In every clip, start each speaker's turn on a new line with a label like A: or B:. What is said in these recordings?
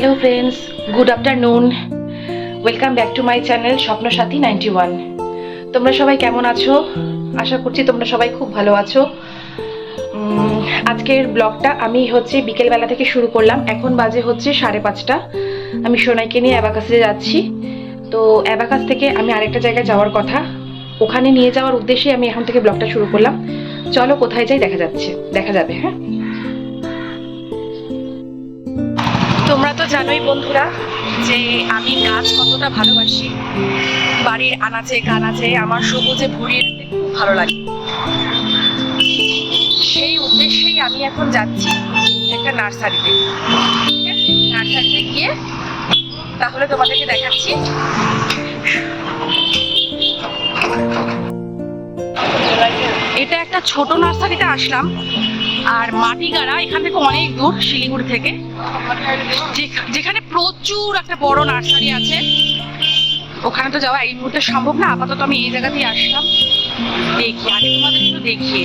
A: Hello friends, good afternoon. Welcome back to my channel Swapnasathi 91। তোমরা সবাই কেমন আছো? আশা করছি তোমরা সবাই খুব ভালো আছো। আজকের ব্লগটা আমি বিকেলবেলা থেকে শুরু করলাম। এখন বাজে 5:30। আমি সোনাইকে নিয়ে অ্যাবাকাসে যাচ্ছি। তো অ্যাবাকাস থেকে আমি আরেকটা জায়গায় যাওয়ার কথা, ওখানে নিয়ে যাওয়ার উদ্দেশ্যে আমি এখন থেকে ব্লগটা শুরু করলাম। চলো কোথায় যাই দেখা যাবে। হ্যাঁ, তোমরা তো জানোই বন্ধুরা যে আমি গাছ কতটা ভালোবাসি। বাড়ির আনাচে কানাচে আমার সবুজে ভরিয়ে রাখতে খুব ভালো লাগে। সেই উদ্দেশ্যেই আমি এখন যাচ্ছি একটা নার্সারিতে। ঠিক আছে, নার্সারিতে গিয়ে তাহলে তোমাদেরকে দেখাচ্ছি। এটা একটা ছোট নার্সারিতে আসলাম, আর মাটিগাড়া এখান থেকে অনেক দূর, শিলিগুড়ি থেকে, যেখানে প্রচুর একটা বড় নার্সারি আছে। ওখানে তো যাওয়া এই মুহূর্তে সম্ভব না, আপাতত আমি এই জায়গাতেই আসলাম। দেখি, আগে তোমাদের একটু দেখিয়ে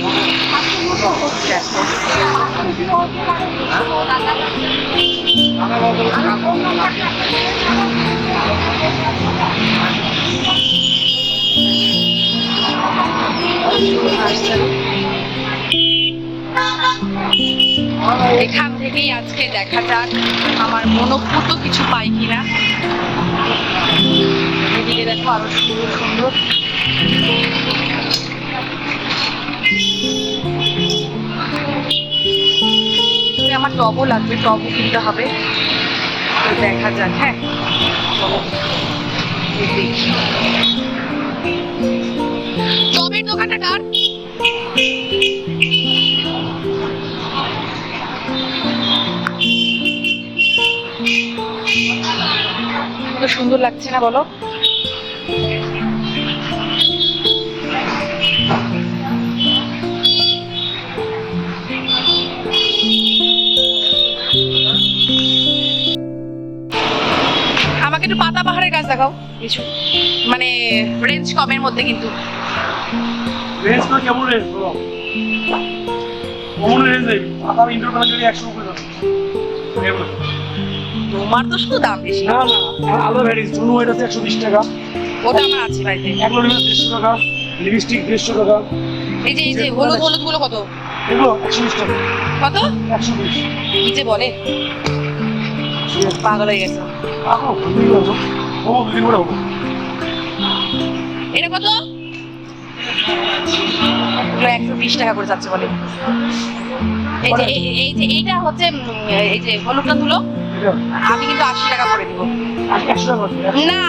A: এখান থেকেই আজকে দেখা যাক আমার মনোপুত কিছু পাই কিনা। এদিকে দেখো আরো সুন্দর সুন্দর। আমার টবও লাগবে, টবও কিনতে হবে। তো দেখা যাক। হ্যাঁ, টবের দোকানটা কার? সুন্দর লাগছে না বলো? আমাকে একটু পাতাবাহারের গাছ দেখাও কিছু, মানে রেঞ্জ কমের মধ্যে। কিন্তু
B: রেঞ্জ তো কেমন রেঞ্জ বলো? কমন রেঞ্জ নেই, পাতা ইনডোর প্ল্যান্ট যদি 100 করে দাও।
A: তোমার তো শুধু দাম বেশি।
B: না না, আলাদা ভ্যারাইটিস। জুনো এটা 120 টাকা,
A: ওটা আমার আছে বাড়িতে।
B: অ্যাগ্লোনিমাস 150 টাকা, লিপস্টিক 150 টাকা।
A: এই যে হলুদ হলুদ গুলো কত?
B: এগুলো 120 টাকা।
A: কত?
B: 120।
A: কি যে বলে, পাগল হয়ে গেছে।
B: দেখো দুই হলো, ও দুই করে হলো।
A: এটা কত? এগুলো 120 টাকা করে যাচ্ছে বলে। এইটা এই যে হলুদটা তুলো, আমি কিন্তু 80 টাকা করে দিব।
B: 100 টাকা
A: না,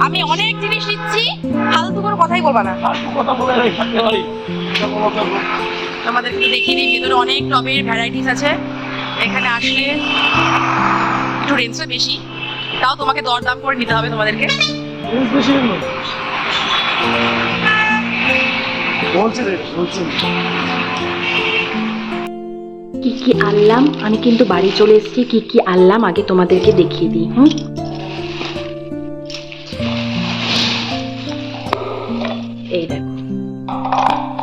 A: আমি অনেক জিনিস নিচ্ছি, ফালতু করে কথাই বলবা না।
B: কথা বলে রাখতে পারি।
A: তোমাদের কিন্তু দেখিয়ে দিই, ভেতরে অনেক টবের ভ্যারাইটিস আছে। এখানে আসলে একটু রেঞ্জটা বেশি, তাও তোমাকে দরদাম করে নিতে হবে তোমাদেরকে।
B: রেঞ্জ বেশি নেই বলছে রে, বলছে
A: কি কি আনলাম। আমি কিন্তু বাড়ি চলে এসেছি। কি কি আনলাম আগে তোমাদেরকে দেখিয়ে দিই। এই দেখো,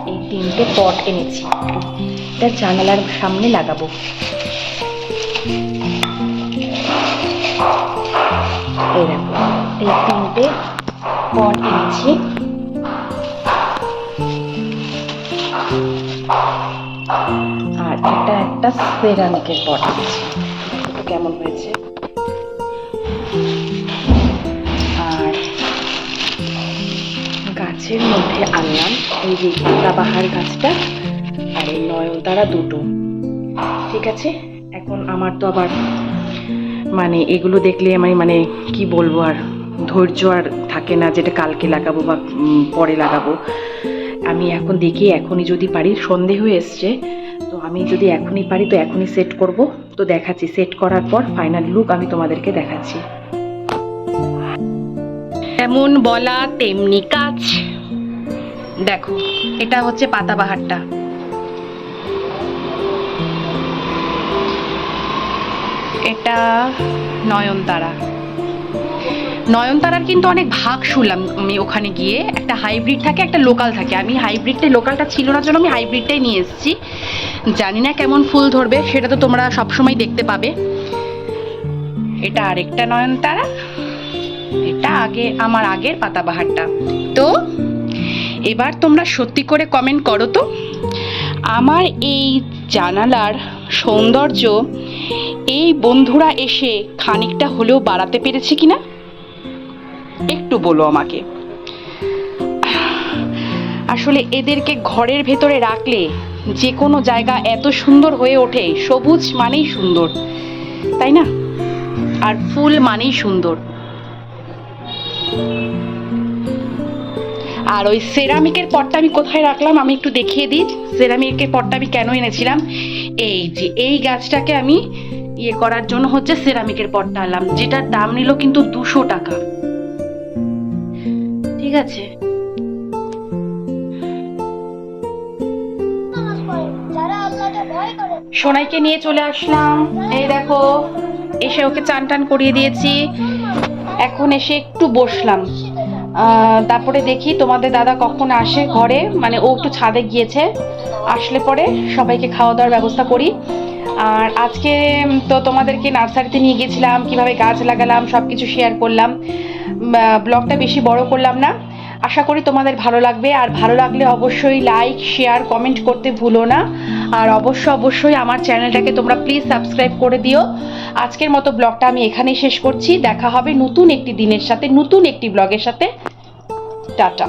A: এই 3টে পট এনেছি, এটা জানালার সামনে লাগাবো। এই দেখো, এই 3টে পট এনেছি। আর এটা একটা সেরামিকের পট আছে, কেমন হয়েছে। আর গাছের মধ্যে আনলাম এই যে পাতাবাহার গাছটা আর এই নয়নতারা দুটো। ঠিক আছে, এখন আমার তো আবার মানে এগুলো দেখলে আমি মানে কি বলবো, আর ধৈর্য আর থাকে না যেটা কালকে লাগাবো বা পরে লাগাবো। আমি এখন দেখি, এখনই যদি পারি, সন্ধে হয়ে এসছে, তো আমি যদি এখনই পারি তো এখনই সেট করব। তো দেখাচ্ছি, সেট করার পর ফাইনাল লুক আমি তোমাদেরকে দেখাচ্ছি। তেমন বলা তেমনি কাজ। দেখো, এটা হচ্ছে পাতাবাহারটা, এটা নয়নতারা। নয়নতারার কিন্তু অনেক ভাগ শুনলাম আমি ওখানে গিয়ে, একটা হাইব্রিড থাকে একটা লোকাল থাকে। আমি হাইব্রিডটাই, লোকালটা ছিল না জন্য আমি হাইব্রিডটাই নিয়ে এসেছি। জানি না কেমন ফুল ধরবে, সেটা তো তোমরা সবসময় দেখতে পাবে। এটা আরেকটা নয়নতারা, এটা আমার আগের পাতাবাহারটা। তো এবার তোমরা সত্যি করে কমেন্ট করো তো, আমার এই জানালার সৌন্দর্য এই বন্ধুরা এসে খানিকটা হলেও বাড়াতে পেরেছে কিনা একটু বলো আমাকে। আসলে এদেরকে ঘরের ভেতরে রাখলে যে কোনো জায়গা এত সুন্দর হয়ে ওঠে। সবুজ মানেই সুন্দর, তাই না? আর ফুল মানেই সুন্দর। আর ওই সেরামিকের পটটা আমি কোথায় রাখলাম আমি একটু দেখিয়ে দিই। সেরামিকের পটটা আমি কেন এনেছিলাম, এই যে এই গাছটাকে আমি ইয়ে করার জন্য হচ্ছে সেরামিকের পটটা আনলাম, যেটার দাম নিল কিন্তু 200 টাকা। ঠিক আছে, সোনাইকে নিয়ে চলে আসলাম। এই দেখো, এসে ওকে চান টান করিয়ে দিয়েছি। এখন এসে একটু বসলাম, তারপরে দেখি তোমাদের দাদা কখন আসে ঘরে, মানে ও একটু ছাদে গিয়েছে, আসলে পরে সবাইকে খাওয়া দাওয়ার ব্যবস্থা করি। আর আজকে তো তোমাদেরকে নার্সারিতে নিয়ে গেছিলাম, কিভাবে গাছ লাগালাম সব কিছু শেয়ার করলাম। ব্লগটা বেশি বড় করলাম না, আশা করি তোমাদের ভালো লাগবে। আর ভালো লাগলে অবশ্যই লাইক শেয়ার কমেন্ট করতে ভুলো না। আর অবশ্যই আমার চ্যানেলটাকে তোমরা প্লিজ সাবস্ক্রাইব করে দিও। আজকের মতো ব্লগটা আমি এখানেই শেষ করছি। দেখা হবে নতুন একটি দিনের সাথে, নতুন একটি ব্লগের সাথে। টাটা।